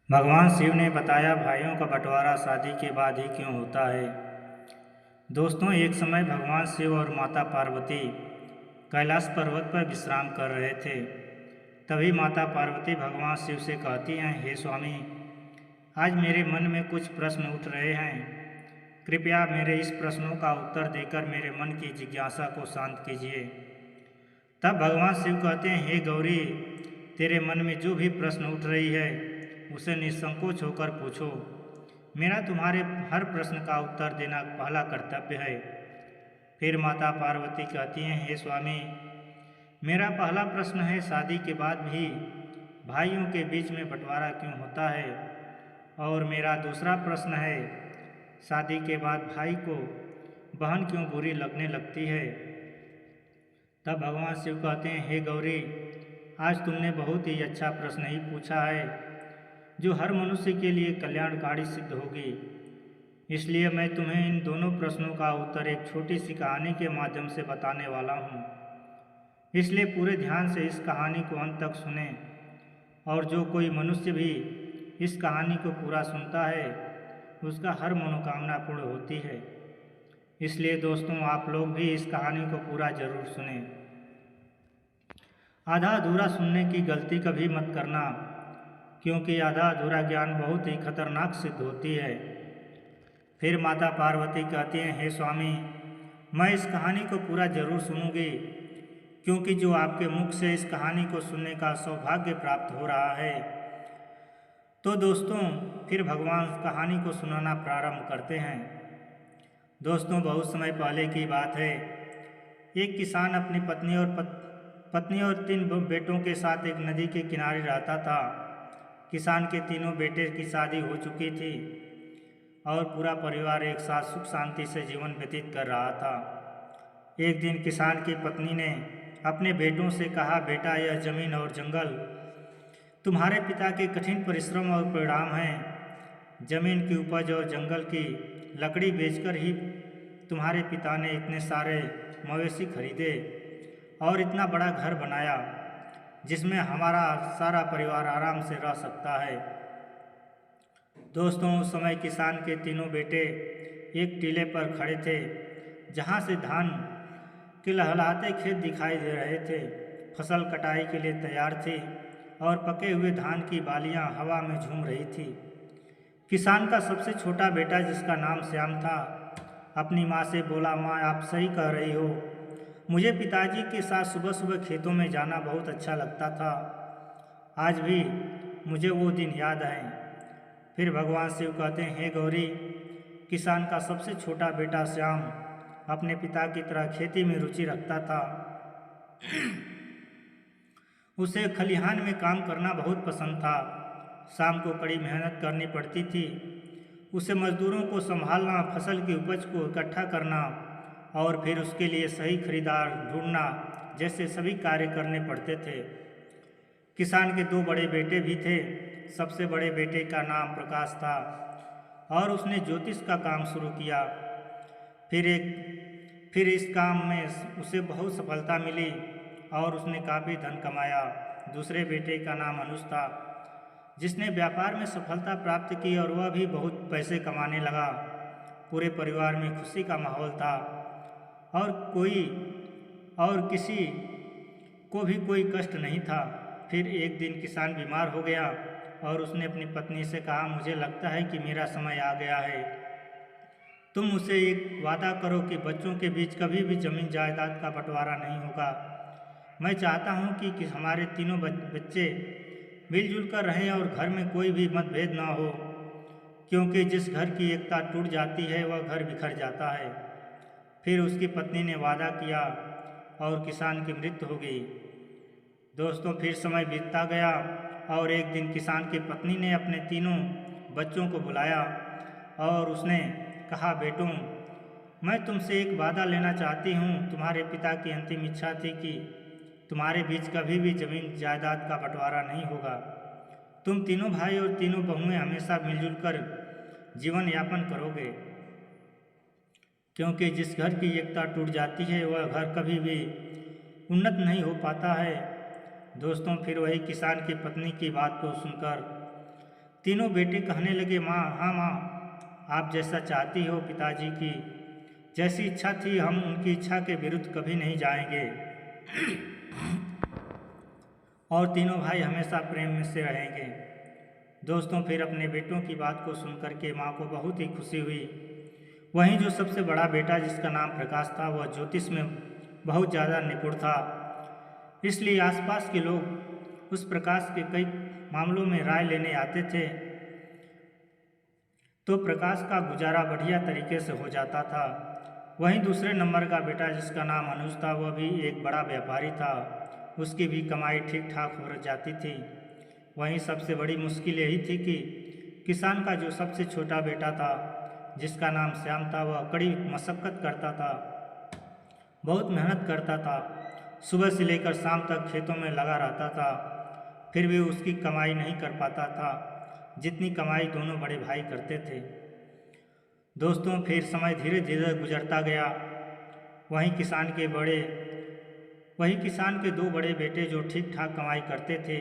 भगवान शिव ने बताया भाइयों का बंटवारा शादी के बाद ही क्यों होता है। दोस्तों, एक समय भगवान शिव और माता पार्वती कैलाश पर्वत पर विश्राम कर रहे थे। तभी माता पार्वती भगवान शिव से कहती हैं, हे स्वामी, आज मेरे मन में कुछ प्रश्न उठ रहे हैं। कृपया मेरे इस प्रश्नों का उत्तर देकर मेरे मन की जिज्ञासा को शांत कीजिए। तब भगवान शिव कहते हैं, हे गौरी, तेरे मन में जो भी प्रश्न उठ रही है उसे निसंकोच होकर पूछो। मेरा तुम्हारे हर प्रश्न का उत्तर देना पहला कर्तव्य है। फिर माता पार्वती कहती हैं, हे स्वामी, मेरा पहला प्रश्न है, शादी के बाद भी भाइयों के बीच में बंटवारा क्यों होता है। और मेरा दूसरा प्रश्न है, शादी के बाद भाई को बहन क्यों बुरी लगने लगती है। तब भगवान शिव कहते हैं, हे गौरी, आज तुमने बहुत ही अच्छा प्रश्न ही पूछा है जो हर मनुष्य के लिए कल्याणकारी सिद्ध होगी। इसलिए मैं तुम्हें इन दोनों प्रश्नों का उत्तर एक छोटी सी कहानी के माध्यम से बताने वाला हूँ। इसलिए पूरे ध्यान से इस कहानी को अंत तक सुने, और जो कोई मनुष्य भी इस कहानी को पूरा सुनता है उसका हर मनोकामना पूर्ण होती है। इसलिए दोस्तों, आप लोग भी इस कहानी को पूरा जरूर सुने। आधा अधूरा सुनने की गलती कभी मत करना, क्योंकि आधा अधूरा ज्ञान बहुत ही खतरनाक सिद्ध होती है। फिर माता पार्वती कहती हैं, हे स्वामी, मैं इस कहानी को पूरा जरूर सुनूंगी, क्योंकि जो आपके मुख से इस कहानी को सुनने का सौभाग्य प्राप्त हो रहा है। तो दोस्तों, फिर भगवान कहानी को सुनाना प्रारंभ करते हैं। दोस्तों, बहुत समय पहले की बात है। एक किसान अपनी पत्नी और 3 बेटों के साथ एक नदी के किनारे रहता था। किसान के तीनों बेटे की शादी हो चुकी थी और पूरा परिवार एक साथ सुख शांति से जीवन व्यतीत कर रहा था। एक दिन किसान की पत्नी ने अपने बेटों से कहा, बेटा, यह जमीन और जंगल तुम्हारे पिता के कठिन परिश्रम और परिणाम हैं। जमीन की उपज और जंगल की लकड़ी बेचकर ही तुम्हारे पिता ने इतने सारे मवेशी खरीदे और इतना बड़ा घर बनाया जिसमें हमारा सारा परिवार आराम से रह सकता है। दोस्तों, उस समय किसान के तीनों बेटे एक टीले पर खड़े थे जहाँ से धान के लहलहाते खेत दिखाई दे रहे थे। फसल कटाई के लिए तैयार थी और पके हुए धान की बालियां हवा में झूम रही थी। किसान का सबसे छोटा बेटा, जिसका नाम श्याम था, अपनी माँ से बोला, माँ, आप सही कह रही हो, मुझे पिताजी के साथ सुबह सुबह खेतों में जाना बहुत अच्छा लगता था। आज भी मुझे वो दिन याद आए। फिर भगवान शिव कहते हैं, हे गौरी, किसान का सबसे छोटा बेटा श्याम अपने पिता की तरह खेती में रुचि रखता था। उसे खलिहान में काम करना बहुत पसंद था। शाम को कड़ी मेहनत करनी पड़ती थी। उसे मजदूरों को संभालना, फसल की उपज को इकट्ठा करना और फिर उसके लिए सही खरीदार ढूंढना जैसे सभी कार्य करने पड़ते थे। किसान के 2 बड़े बेटे भी थे। सबसे बड़े बेटे का नाम प्रकाश था और उसने ज्योतिष का काम शुरू किया। फिर इस काम में उसे बहुत सफलता मिली और उसने काफ़ी धन कमाया। दूसरे बेटे का नाम अनुज था, जिसने व्यापार में सफलता प्राप्त की और वह भी बहुत पैसे कमाने लगा। पूरे परिवार में खुशी का माहौल था और किसी को भी कोई कष्ट नहीं था। फिर एक दिन किसान बीमार हो गया और उसने अपनी पत्नी से कहा, मुझे लगता है कि मेरा समय आ गया है। तुम उसे एक वादा करो कि बच्चों के बीच कभी भी जमीन जायदाद का बंटवारा नहीं होगा। मैं चाहता हूँ कि हमारे तीनों बच्चे मिलजुल कर रहें और घर में कोई भी मतभेद ना हो, क्योंकि जिस घर की एकता टूट जाती है वह घर बिखर जाता है। फिर उसकी पत्नी ने वादा किया और किसान की मृत्यु हो गई। दोस्तों, फिर समय बीतता गया और एक दिन किसान की पत्नी ने अपने तीनों बच्चों को बुलाया और उसने कहा, बेटों, मैं तुमसे एक वादा लेना चाहती हूँ। तुम्हारे पिता की अंतिम इच्छा थी कि तुम्हारे बीच कभी भी जमीन जायदाद का बंटवारा नहीं होगा। तुम तीनों भाई और तीनों बहुएं हमेशा मिलजुल कर जीवन यापन करोगे, क्योंकि जिस घर की एकता टूट जाती है वह घर कभी भी उन्नत नहीं हो पाता है। दोस्तों, फिर वही किसान की पत्नी की बात को सुनकर तीनों बेटे कहने लगे, माँ, हाँ माँ, आप जैसा चाहती हो पिताजी की जैसी इच्छा थी, हम उनकी इच्छा के विरुद्ध कभी नहीं जाएंगे और तीनों भाई हमेशा प्रेम में से रहेंगे। दोस्तों, फिर अपने बेटों की बात को सुनकर के माँ को बहुत ही खुशी हुई। वहीं जो सबसे बड़ा बेटा जिसका नाम प्रकाश था, वह ज्योतिष में बहुत ज़्यादा निपुण था, इसलिए आसपास के लोग उस प्रकाश के कई मामलों में राय लेने आते थे, तो प्रकाश का गुजारा बढ़िया तरीके से हो जाता था। वहीं दूसरे नंबर का बेटा जिसका नाम अनुज था, वह भी एक बड़ा व्यापारी था, उसकी भी कमाई ठीक ठाक हो जाती थी। वहीं सबसे बड़ी मुश्किल यही थी कि किसान का जो सबसे छोटा बेटा था जिसका नाम श्याम था, वह कड़ी मशक्क़त करता था, बहुत मेहनत करता था, सुबह से लेकर शाम तक खेतों में लगा रहता था, फिर भी उसकी कमाई नहीं कर पाता था जितनी कमाई दोनों बड़े भाई करते थे। दोस्तों, फिर समय धीरे धीरे गुजरता गया। वहीं किसान के दो बड़े बेटे जो ठीक ठाक कमाई करते थे,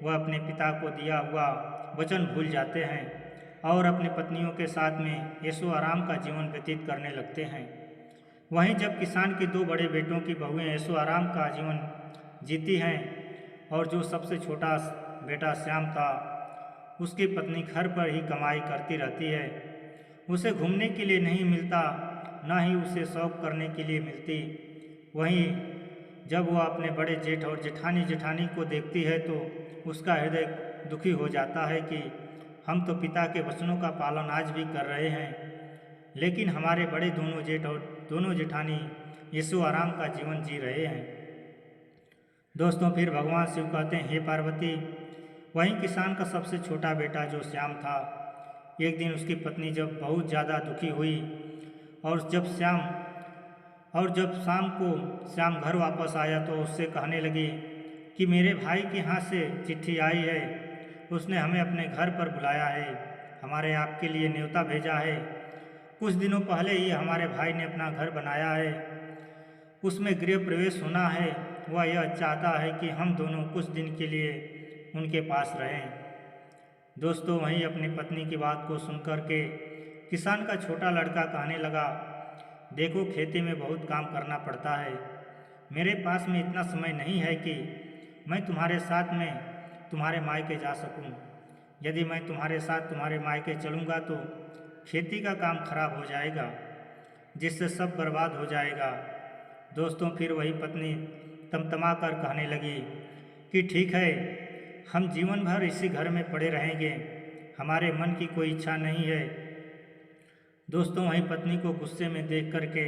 वह अपने पिता को दिया हुआ वचन भूल जाते हैं और अपनी पत्नियों के साथ में ऐशो आराम का जीवन व्यतीत करने लगते हैं। वहीं जब किसान के दो बड़े बेटों की बहुएं ऐशो आराम का जीवन जीती हैं और जो सबसे छोटा बेटा श्याम था, उसकी पत्नी घर पर ही कमाई करती रहती है, उसे घूमने के लिए नहीं मिलता, ना ही उसे शौक करने के लिए मिलती। वहीं जब वह अपने बड़े जेठ और जेठानी को देखती है तो उसका हृदय दुखी हो जाता है कि हम तो पिता के वचनों का पालन आज भी कर रहे हैं, लेकिन हमारे बड़े दोनों जेठ और दोनों जेठानी ऐशो आराम का जीवन जी रहे हैं। दोस्तों, फिर भगवान शिव कहते हैं, हे पार्वती, वहीं किसान का सबसे छोटा बेटा जो श्याम था, एक दिन उसकी पत्नी जब बहुत ज़्यादा दुखी हुई और जब शाम को श्याम घर वापस आया तो उससे कहने लगी कि मेरे भाई के यहाँ से चिट्ठी आई है, उसने हमें अपने घर पर बुलाया है, हमारे आपके लिए न्योता भेजा है। कुछ दिनों पहले ही हमारे भाई ने अपना घर बनाया है, उसमें गृह प्रवेश होना है। वह यह चाहता है कि हम दोनों कुछ दिन के लिए उनके पास रहें। दोस्तों, वहीं अपनी पत्नी की बात को सुनकर के किसान का छोटा लड़का कहने लगा, देखो, खेती में बहुत काम करना पड़ता है, मेरे पास में इतना समय नहीं है कि मैं तुम्हारे साथ में तुम्हारे मायके जा सकूं। यदि मैं तुम्हारे साथ तुम्हारे मायके चलूँगा तो खेती का काम खराब हो जाएगा, जिससे सब बर्बाद हो जाएगा। दोस्तों, फिर वही पत्नी तमतमा कर कहने लगी कि ठीक है, हम जीवन भर इसी घर में पड़े रहेंगे, हमारे मन की कोई इच्छा नहीं है। दोस्तों, वहीं पत्नी को गुस्से में देख करके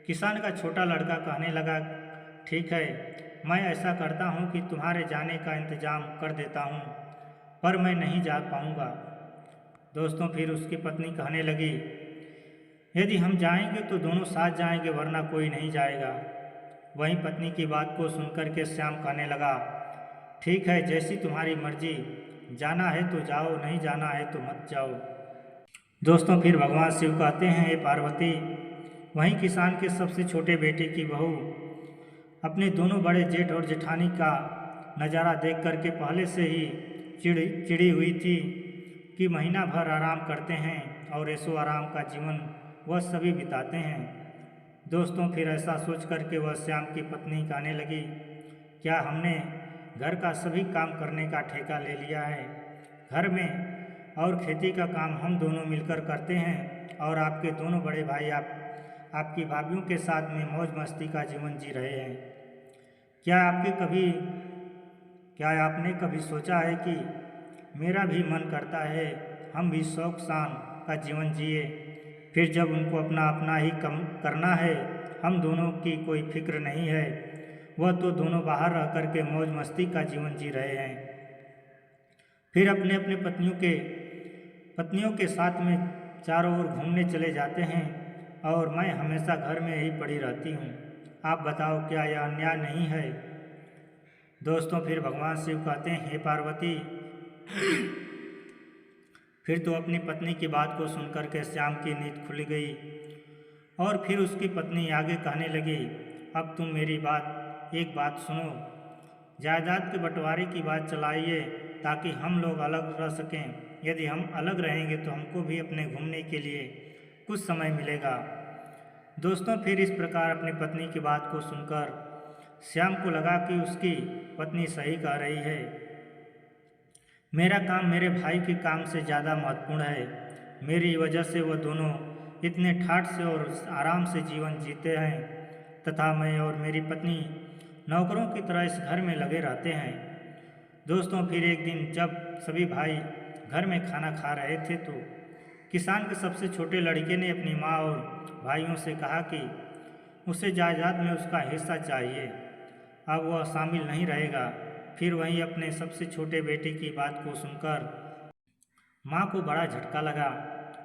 किसान का छोटा लड़का कहने लगा, ठीक है, मैं ऐसा करता हूँ कि तुम्हारे जाने का इंतज़ाम कर देता हूँ, पर मैं नहीं जा पाऊँगा। दोस्तों, फिर उसकी पत्नी कहने लगी, यदि हम जाएंगे तो दोनों साथ जाएंगे, वरना कोई नहीं जाएगा। वहीं पत्नी की बात को सुनकर के श्याम कहने लगा, ठीक है, जैसी तुम्हारी मर्जी, जाना है तो जाओ, नहीं जाना है तो मत जाओ। दोस्तों, फिर भगवान शिव कहते हैं, हे पार्वती, वहीं किसान के सबसे छोटे बेटे की बहू अपने दोनों बड़े जेठ और जेठानी का नज़ारा देख करके पहले से ही चिड़ी हुई थी कि महीना भर आराम करते हैं और ऐशो आराम का जीवन वह सभी बिताते हैं। दोस्तों, फिर ऐसा सोच करके वह श्याम की पत्नी कहने लगी, क्या हमने घर का सभी काम करने का ठेका ले लिया है? घर में और खेती का काम हम दोनों मिलकर करते हैं और आपके दोनों बड़े भाई आपकी भाभीयों के साथ में मौज मस्ती का जीवन जी रहे हैं। क्या आपने कभी सोचा है कि मेरा भी मन करता है हम भी शौक शान का जीवन जिए, फिर जब उनको अपना अपना ही कम करना है, हम दोनों की कोई फिक्र नहीं है, वह तो दोनों बाहर रह कर के मौज मस्ती का जीवन जी रहे हैं। फिर अपने अपने पत्नियों के साथ में चारों ओर घूमने चले जाते हैं और मैं हमेशा घर में ही पड़ी रहती हूँ। आप बताओ, क्या यह अन्याय नहीं है? दोस्तों, फिर भगवान शिव कहते हैं, हे पार्वती, फिर तो अपनी पत्नी की बात को सुनकर के श्याम की नींद खुल गई और फिर उसकी पत्नी आगे कहने लगी, अब तुम मेरी एक बात सुनो। जायदाद के बंटवारे की बात चलाइए ताकि हम लोग अलग रह सकें। यदि हम अलग रहेंगे तो हमको भी अपने घूमने के लिए कुछ समय मिलेगा। दोस्तों, फिर इस प्रकार अपनी पत्नी की बात को सुनकर श्याम को लगा कि उसकी पत्नी सही कह रही है। मेरा काम मेरे भाई के काम से ज़्यादा महत्वपूर्ण है। मेरी वजह से वह दोनों इतने ठाठ से और आराम से जीवन जीते हैं तथा मैं और मेरी पत्नी नौकरों की तरह इस घर में लगे रहते हैं। दोस्तों, फिर एक दिन जब सभी भाई घर में खाना खा रहे थे तो किसान के सबसे छोटे लड़के ने अपनी माँ और भाइयों से कहा कि उसे जायदाद में उसका हिस्सा चाहिए। अब वह शामिल नहीं रहेगा। फिर वहीं अपने सबसे छोटे बेटे की बात को सुनकर माँ को बड़ा झटका लगा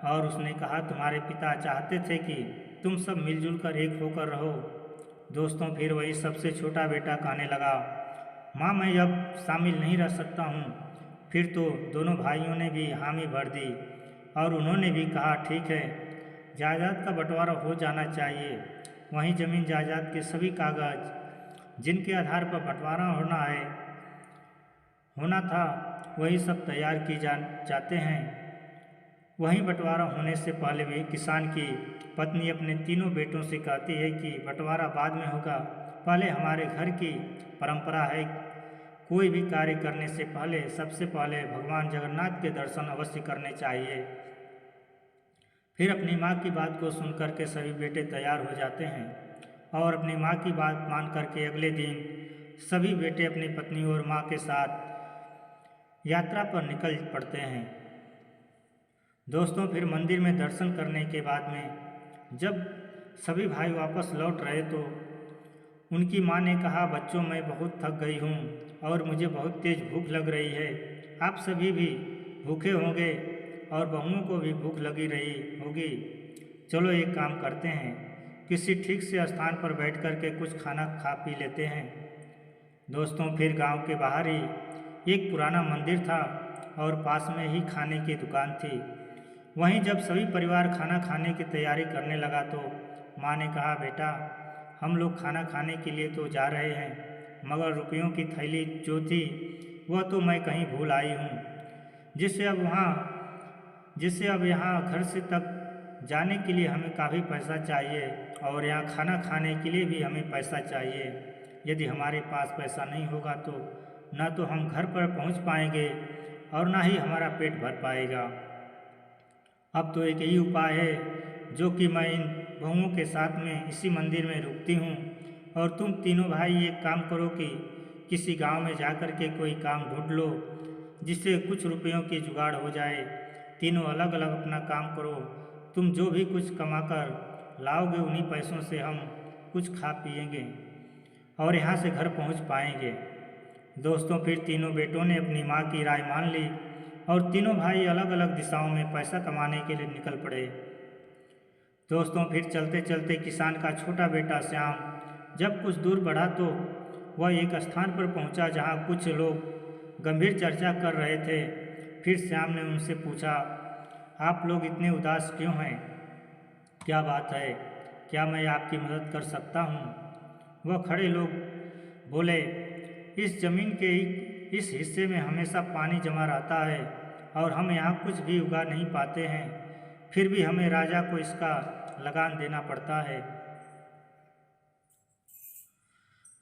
और उसने कहा, तुम्हारे पिता चाहते थे कि तुम सब मिलजुल कर एक होकर रहो। दोस्तों, फिर वही सबसे छोटा बेटा कहने लगा, माँ मैं अब शामिल नहीं रह सकता हूँ। फिर तो दोनों भाइयों ने भी हामी भर दी और उन्होंने भी कहा, ठीक है, जायदाद का बंटवारा हो जाना चाहिए। वहीं जमीन जायदाद के सभी कागज जिनके आधार पर बंटवारा होना था वही सब तैयार की जाते हैं। वहीं बंटवारा होने से पहले भी किसान की पत्नी अपने तीनों बेटों से कहती है कि बंटवारा बाद में होगा, पहले हमारे घर की परंपरा है कोई भी कार्य करने से पहले सबसे पहले भगवान जगन्नाथ के दर्शन अवश्य करने चाहिए। फिर अपनी माँ की बात को सुनकर के सभी बेटे तैयार हो जाते हैं और अपनी माँ की बात मान करके अगले दिन सभी बेटे अपनी पत्नी और माँ के साथ यात्रा पर निकल पड़ते हैं। दोस्तों, फिर मंदिर में दर्शन करने के बाद में जब सभी भाई वापस लौट रहे तो उनकी माँ ने कहा, बच्चों मैं बहुत थक गई हूँ और मुझे बहुत तेज़ भूख लग रही है। आप सभी भी भूखे होंगे और बहुओं को भी भूख लगी रही होगी। चलो एक काम करते हैं, किसी ठीक से स्थान पर बैठ कर के कुछ खाना खा पी लेते हैं। दोस्तों, फिर गांव के बाहर ही एक पुराना मंदिर था और पास में ही खाने की दुकान थी। वहीं जब सभी परिवार खाना खाने की तैयारी करने लगा तो माँ ने कहा, बेटा हम लोग खाना खाने के लिए तो जा रहे हैं, मगर रुपयों की थैली जो थी वह तो मैं कहीं भूल आई हूँ, जिससे अब यहाँ घर से तक जाने के लिए हमें काफ़ी पैसा चाहिए और यहाँ खाना खाने के लिए भी हमें पैसा चाहिए। यदि हमारे पास पैसा नहीं होगा तो न तो हम घर पर पहुँच पाएंगे और ना ही हमारा पेट भर पाएगा। अब तो एक ही उपाय है जो कि मैं इन बहुओं के साथ में इसी मंदिर में रुकती हूँ और तुम तीनों भाई एक काम करो कि किसी गांव में जाकर के कोई काम ढूंढ लो जिससे कुछ रुपयों की जुगाड़ हो जाए। तीनों अलग अलग अपना काम करो। तुम जो भी कुछ कमा कर लाओगे उन्हीं पैसों से हम कुछ खा पिएंगे और यहाँ से घर पहुँच पाएंगे। दोस्तों, फिर तीनों बेटों ने अपनी माँ की राय मान ली और तीनों भाई अलग अलग दिशाओं में पैसा कमाने के लिए निकल पड़े। दोस्तों, फिर चलते चलते किसान का छोटा बेटा श्याम जब कुछ दूर बढ़ा तो वह एक स्थान पर पहुंचा जहां कुछ लोग गंभीर चर्चा कर रहे थे। फिर श्याम ने उनसे पूछा, आप लोग इतने उदास क्यों हैं? क्या बात है? क्या मैं आपकी मदद कर सकता हूँ? वह खड़े लोग बोले, इस जमीन के इस हिस्से में हमेशा पानी जमा रहता है और हम यहाँ कुछ भी उगा नहीं पाते हैं, फिर भी हमें राजा को इसका लगान देना पड़ता है।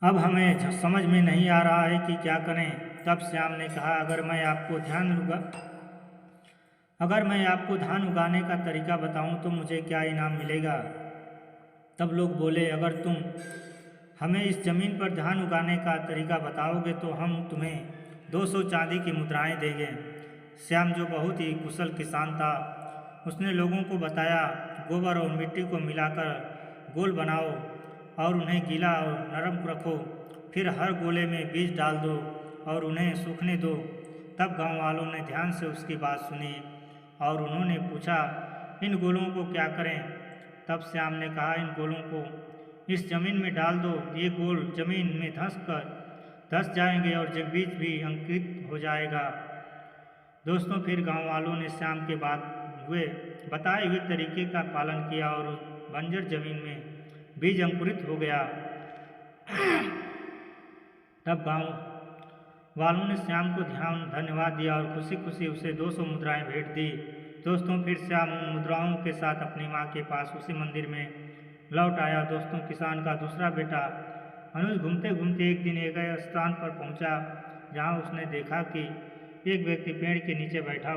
अब हमें समझ में नहीं आ रहा है कि क्या करें। तब श्याम ने कहा, अगर मैं आपको धान उगाने का तरीका बताऊं तो मुझे क्या इनाम मिलेगा? तब लोग बोले, अगर तुम हमें इस जमीन पर धान उगाने का तरीका बताओगे तो हम तुम्हें 200 चांदी की मुद्राएं देंगे। श्याम, जो बहुत ही कुशल किसान था, उसने लोगों को बताया, गोबर और मिट्टी को मिलाकर गोल बनाओ और उन्हें गीला और नरम रखो। फिर हर गोले में बीज डाल दो और उन्हें सूखने दो। तब गांव वालों ने ध्यान से उसकी बात सुनी और उन्होंने पूछा, इन गोलों को क्या करें? तब श्याम ने कहा, इन गोलों को इस जमीन में डाल दो। ये गोल जमीन में धंस जाएंगे और जब बीज भी अंकुरित हो जाएगा। दोस्तों, फिर गांव वालों ने श्याम के बताए हुए तरीके का पालन किया और उस बंजर जमीन में बीज अंकुरित हो गया। तब गांव वालों ने श्याम को धन्यवाद दिया और खुशी खुशी उसे 200 मुद्राएं भेंट दी। दोस्तों फिर श्याम उन मुद्राओं के साथ अपनी माँ के पास उसी मंदिर में लौट आया। दोस्तों किसान का दूसरा बेटा अनुज घूमते घूमते एक दिन एक स्थान पर पहुंचा जहां उसने देखा कि एक व्यक्ति पेड़ के नीचे बैठा